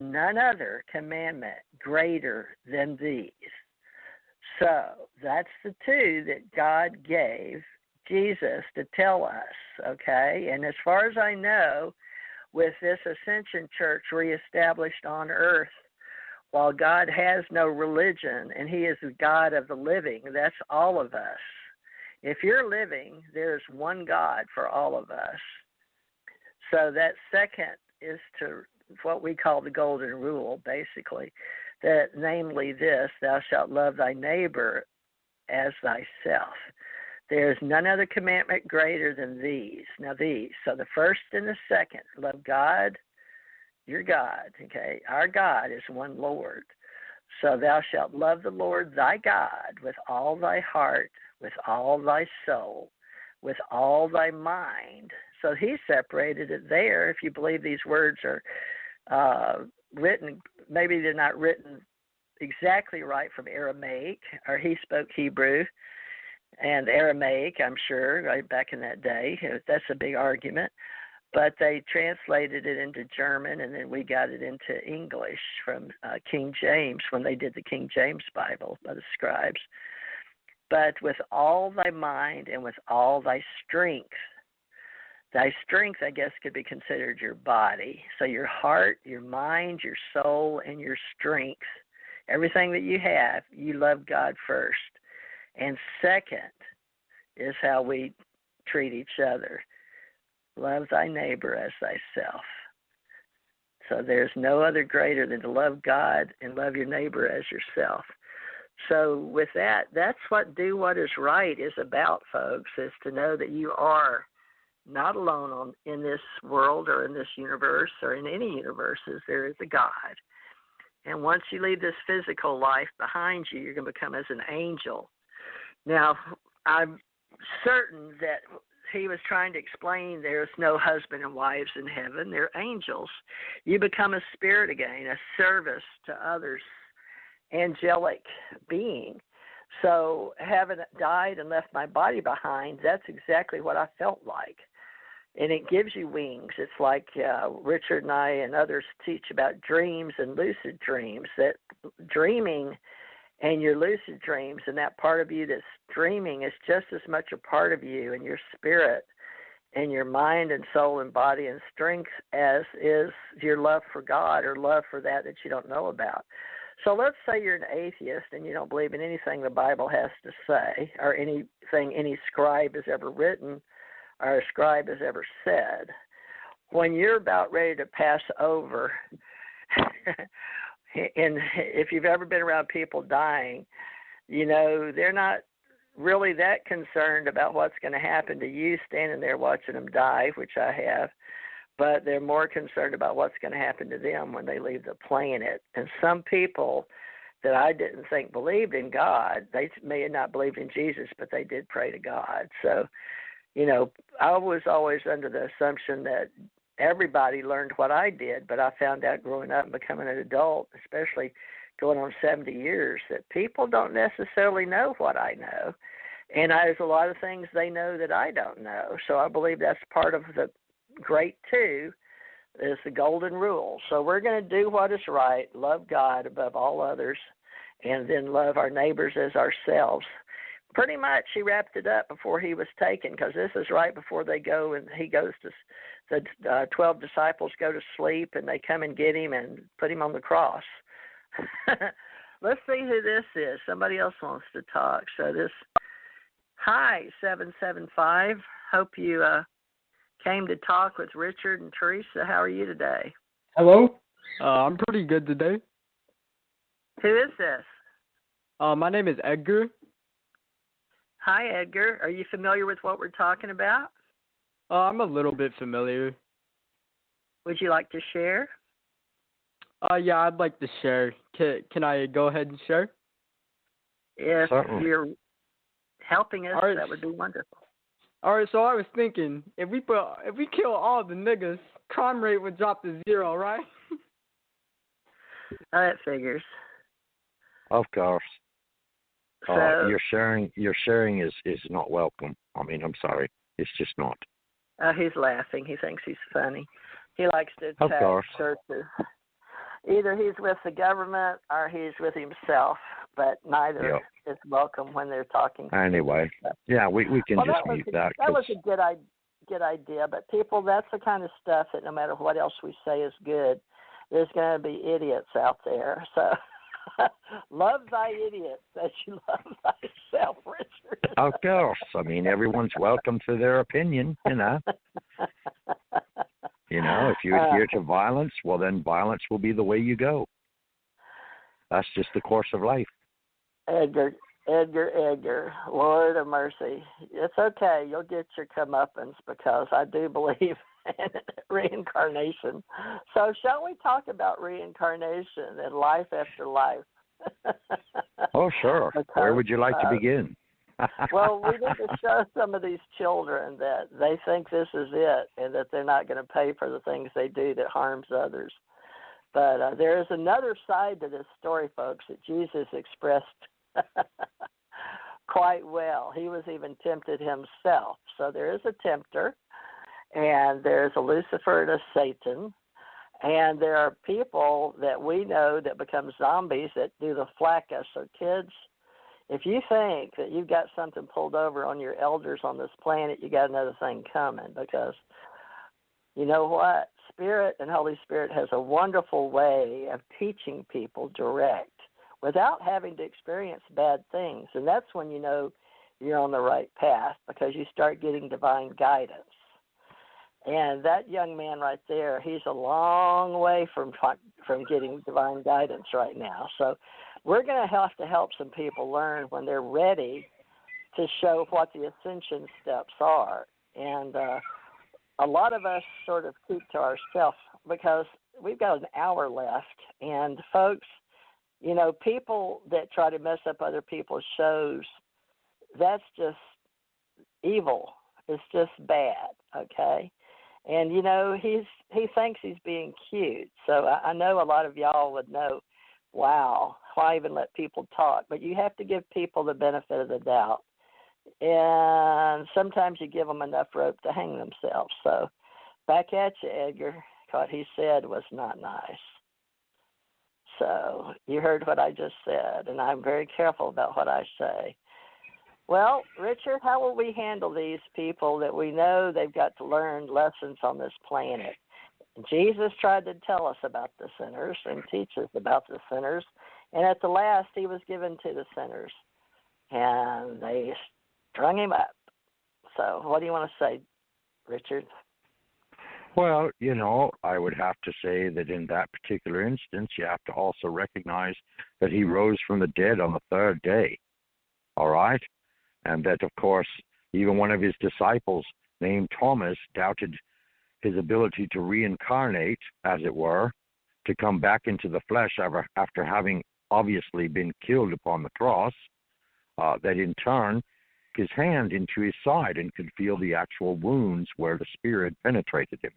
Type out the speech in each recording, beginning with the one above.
none other commandment greater than these. So that's the two that God gave Jesus to tell us, okay? And as far as I know, with this Ascension Church reestablished on earth, while God has no religion and he is the God of the living, that's all of us. If you're living, there's one God for all of us. So that second is to what we call the golden rule, basically, that namely this, thou shalt love thy neighbor as thyself. There is none other commandment greater than these. Now these, so the first and the second, love God, your God, okay? Our God is one Lord. So thou shalt love the Lord thy God with all thy heart, with all thy soul, with all thy mind. So he separated it there. If you believe these words are written, maybe they're not written exactly right from Aramaic, or he spoke Hebrew and Aramaic, I'm sure, right back in that day. That's a big argument. But they translated it into German, and then we got it into English from King James when they did the King James Bible by the scribes. But with all thy mind and with all thy strength, I guess, could be considered your body. So your heart, your mind, your soul, and your strength, everything that you have, you love God first. And second is how we treat each other. Love thy neighbor as thyself. So there's no other greater than to love God and love your neighbor as yourself. So with that, that's what do what is right is about, folks, is to know that you are not alone in this world or in this universe or in any universes. There is a God. And once you leave this physical life behind you, you're going to become as an angel. Now, I'm certain that he was trying to explain there's no husband and wives in heaven. They're angels. You become a spirit again, a service to others, angelic being. So having died and left my body behind, that's exactly what I felt like. And it gives you wings. It's like Richard and I and others teach about dreams and lucid dreams, that dreaming and your lucid dreams and that part of you that's dreaming is just as much a part of you and your spirit and your mind and soul and body and strength as is your love for God or love for that you don't know about. So let's say you're an atheist and you don't believe in anything the Bible has to say or anything any scribe has ever written or a scribe has ever said. When you're about ready to pass over, and if you've ever been around people dying, you know, they're not really that concerned about what's going to happen to you standing there watching them die, which I have, but they're more concerned about what's going to happen to them when they leave the planet. And some people that I didn't think believed in God, they may have not believed in Jesus, but they did pray to God. So, you know, I was always under the assumption that everybody learned what I did, but I found out growing up and becoming an adult, especially going on 70 years, that people don't necessarily know what I know. And there's a lot of things they know that I don't know. So I believe that's part of the great two, is the golden rule. So we're going to do what is right, love God above all others, and then love our neighbors as ourselves. Pretty much he wrapped it up before he was taken, because this is right before they go and he goes to, the 12 disciples go to sleep and they come and get him and put him on the cross. Let's see who this is. Somebody else wants to talk. So this, hi, 775. Hope you came to talk with Richard and Teresa. How are you today? Hello. I'm pretty good today. Who is this? My name is Edgar. Hi, Edgar. Are you familiar with what we're talking about? I'm a little bit familiar. Would you like to share? Yeah, I'd like to share. Can I go ahead and share? If Certainly. you're helping us, All right. that would be wonderful. All right, so I was thinking, if we kill all the niggas, crime rate would drop to 0, right? That figures. Of course. So, your sharing is not welcome. I mean, I'm sorry. It's just not. he's laughing. He thinks he's funny. He likes to Of attack course. churches. Either he's with the government or he's with himself, but neither Yep. is welcome when they're talking. Anyway, yeah, we can just mute that. That was a good idea, but people, that's the kind of stuff that no matter what else we say is good, there's going to be idiots out there. So love thy idiots as you love thyself, Richard. Of course. I mean, everyone's welcome to their opinion, you know. You know, if you adhere to violence, well, then violence will be the way you go. That's just the course of life. Edgar, Lord of mercy. It's okay. You'll get your comeuppance because I do believe in reincarnation. So shall we talk about reincarnation and life after life? Oh, sure. Because, where would you like to begin? Well, we need to show some of these children that they think this is it and that they're not going to pay for the things they do that harms others. But there is another side to this story, folks, that Jesus expressed quite well. He was even tempted himself. So there is a tempter, and there's a Lucifer and a Satan, and there are people that we know that become zombies that do the flacca. So kids, if you think that you've got something pulled over on your elders on this planet, you got another thing coming, because you know what? Spirit and Holy Spirit has a wonderful way of teaching people direct without having to experience bad things. And that's when you know you're on the right path, because you start getting divine guidance. And that young man right there, he's a long way from getting divine guidance right now. So we're going to help some people learn when they're ready to show what the ascension steps are. And a lot of us sort of keep to ourselves because we've got an hour left. And folks, you know, people that try to mess up other people's shows, that's just evil. It's just bad, okay? And, you know, he thinks he's being cute. So I know a lot of y'all would know, wow, why even let people talk? But you have to give people the benefit of the doubt. And sometimes you give them enough rope to hang themselves. So back at you, Edgar. What he said was not nice. So you heard what I just said, and I'm very careful about what I say. Well, Richard, how will we handle these people that we know they've got to learn lessons on this planet? Jesus tried to tell us about the sinners and teach us about the sinners, and at the last he was given to the sinners, and they strung him up. So what do you want to say, Richard? Well, you know, I would have to say that in that particular instance, you have to also recognize that he rose from the dead on the third day, all right? And that, of course, even one of his disciples named Thomas doubted his ability to reincarnate, as it were, to come back into the flesh after having obviously been killed upon the cross, that in turn his hand into his side and could feel the actual wounds where the Spirit penetrated him.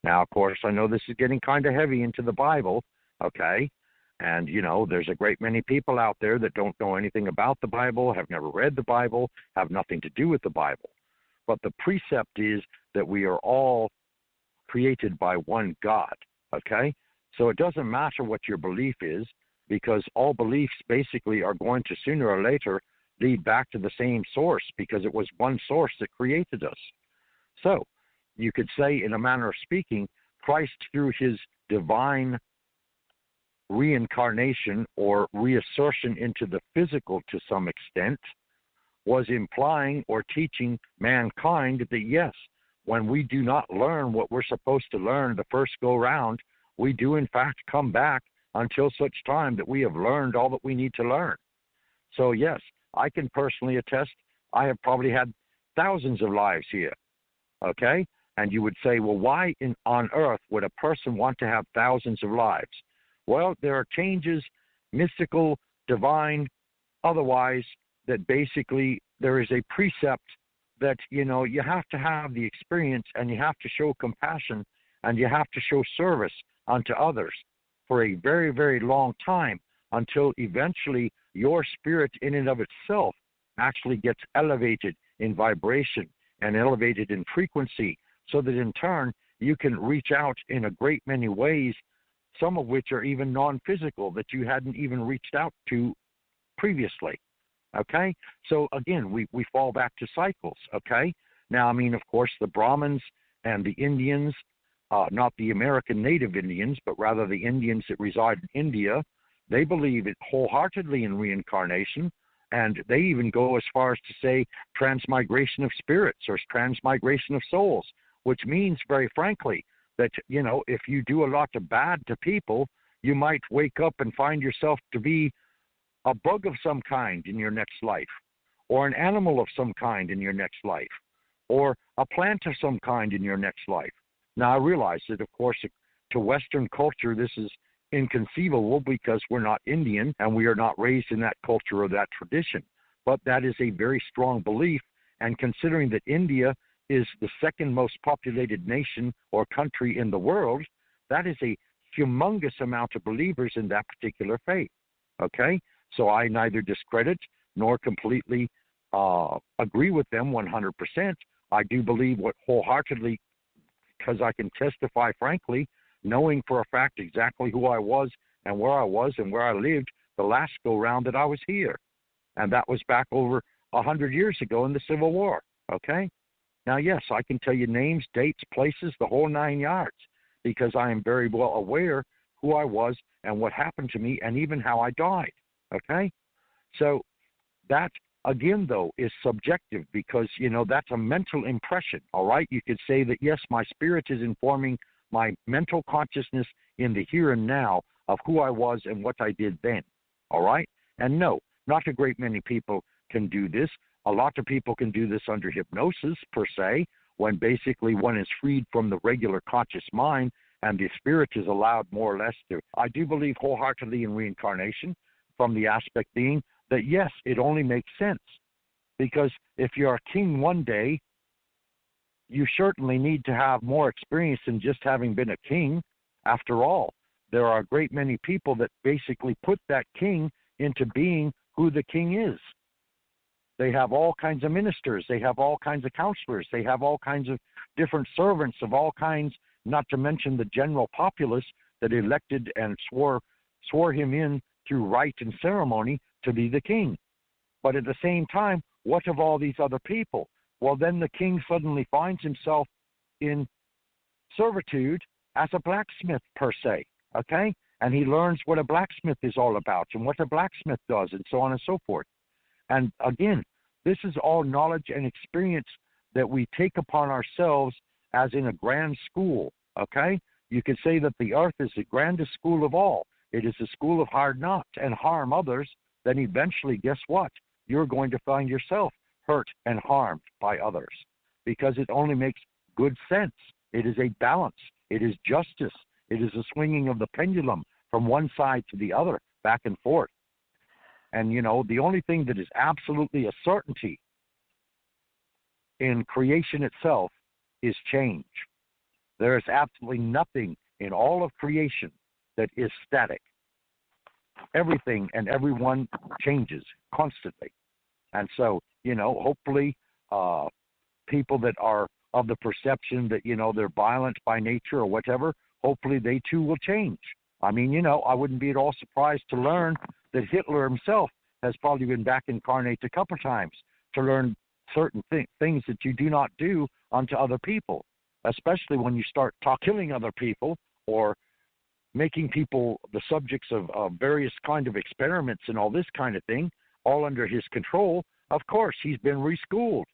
Now, of course, I know this is getting kind of heavy into the Bible, okay? And, you know, there's a great many people out there that don't know anything about the Bible, have never read the Bible, have nothing to do with the Bible. But the precept is that we are all created by one God, okay? So it doesn't matter what your belief is, because all beliefs basically are going to sooner or later lead back to the same source, because it was one source that created us. So you could say, in a manner of speaking, Christ, through his divine reincarnation or reassertion into the physical to some extent, was implying or teaching mankind that, yes, when we do not learn what we're supposed to learn the first go round, we do in fact come back until such time that we have learned all that we need to learn. So yes, I can personally attest, I have probably had thousands of lives here, okay? And you would say, well, why on earth would a person want to have thousands of lives? Well, there are changes, mystical, divine, otherwise, that basically there is a precept that, you know, you have to have the experience and you have to show compassion and you have to show service unto others for a very, very long time until eventually your spirit in and of itself actually gets elevated in vibration and elevated in frequency, so that in turn you can reach out in a great many ways some of which are even non-physical that you hadn't even reached out to previously. Okay? So again, we fall back to cycles. Okay? Now, I mean, of course, the Brahmins and the Indians, not the American native Indians, but rather the Indians that reside in India, they believe it wholeheartedly in reincarnation, and they even go as far as to say transmigration of spirits or transmigration of souls, which means, very frankly, that, you know, if you do a lot of bad to people, you might wake up and find yourself to be a bug of some kind in your next life, or an animal of some kind in your next life, or a plant of some kind in your next life. Now, I realize that, of course, to Western culture, this is inconceivable because we're not Indian and we are not raised in that culture or that tradition. But that is a very strong belief, and considering that India is the second most populated nation or country in the world, that is a humongous amount of believers in that particular faith. Okay? So I neither discredit nor completely agree with them 100%. I do believe what wholeheartedly, because I can testify frankly, knowing for a fact exactly who I was and where I lived the last go-round that I was here. And that was back over 100 years ago in the Civil War. Okay? Now, yes, I can tell you names, dates, places, the whole 9 yards, because I am very well aware who I was and what happened to me and even how I died. Okay? So that, again, though, is subjective because, you know, that's a mental impression, all right? You could say that, yes, my spirit is informing my mental consciousness in the here and now of who I was and what I did then, all right? And no, not a great many people can do this. A lot of people can do this under hypnosis, per se, when basically one is freed from the regular conscious mind and the spirit is allowed more or less to. I do believe wholeheartedly in reincarnation, from the aspect being that, yes, it only makes sense. Because if you're a king one day, you certainly need to have more experience than just having been a king. After all, there are a great many people that basically put that king into being who the king is. They have all kinds of ministers. They have all kinds of counselors. They have all kinds of different servants of all kinds, not to mention the general populace that elected and swore him in through rite and ceremony to be the king. But at the same time, what of all these other people? Well, then the king suddenly finds himself in servitude as a blacksmith, per se, okay? And he learns what a blacksmith is all about and what a blacksmith does and so on and so forth. And again, this is all knowledge and experience that we take upon ourselves as in a grand school, okay? You could say that the earth is the grandest school of all. It is a school of hard knocks and harm others. Then eventually, guess what? You're going to find yourself hurt and harmed by others because it only makes good sense. It is a balance. It is justice. It is a swinging of the pendulum from one side to the other, back and forth. And, you know, the only thing that is absolutely a certainty in creation itself is change. There is absolutely nothing in all of creation that is static. Everything and everyone changes constantly. And so, you know, hopefully people that are of the perception that, you know, they're violent by nature or whatever, hopefully they too will change. I mean, you know, I wouldn't be at all surprised to learn that Hitler himself has probably been back incarnate a couple times to learn certain things that you do not do unto other people, especially when you start killing other people or making people the subjects of various kind of experiments and all this kind of thing, all under his control. Of course, he's been reschooled.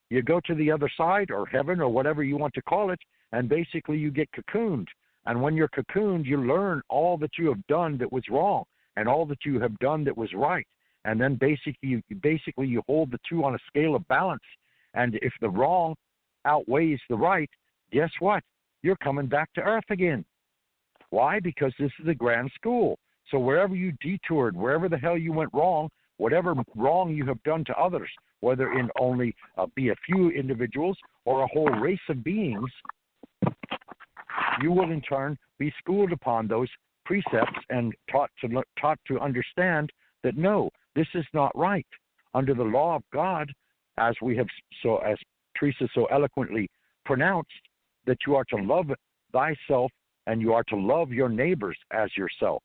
You go to the other side or heaven or whatever you want to call it, and basically you get cocooned. And when you're cocooned, you learn all that you have done that was wrong and all that you have done that was right. And then basically you hold the two on a scale of balance. And if the wrong outweighs the right, guess what? You're coming back to earth again. Why? Because this is a grand school. So wherever you detoured, wherever the hell you went wrong, whatever wrong you have done to others, whether in only be a few individuals or a whole race of beings, you will in turn be schooled upon those precepts and taught to understand that no, this is not right. Under the law of God, as Teresa so eloquently pronounced, that you are to love thyself and you are to love your neighbors as yourself.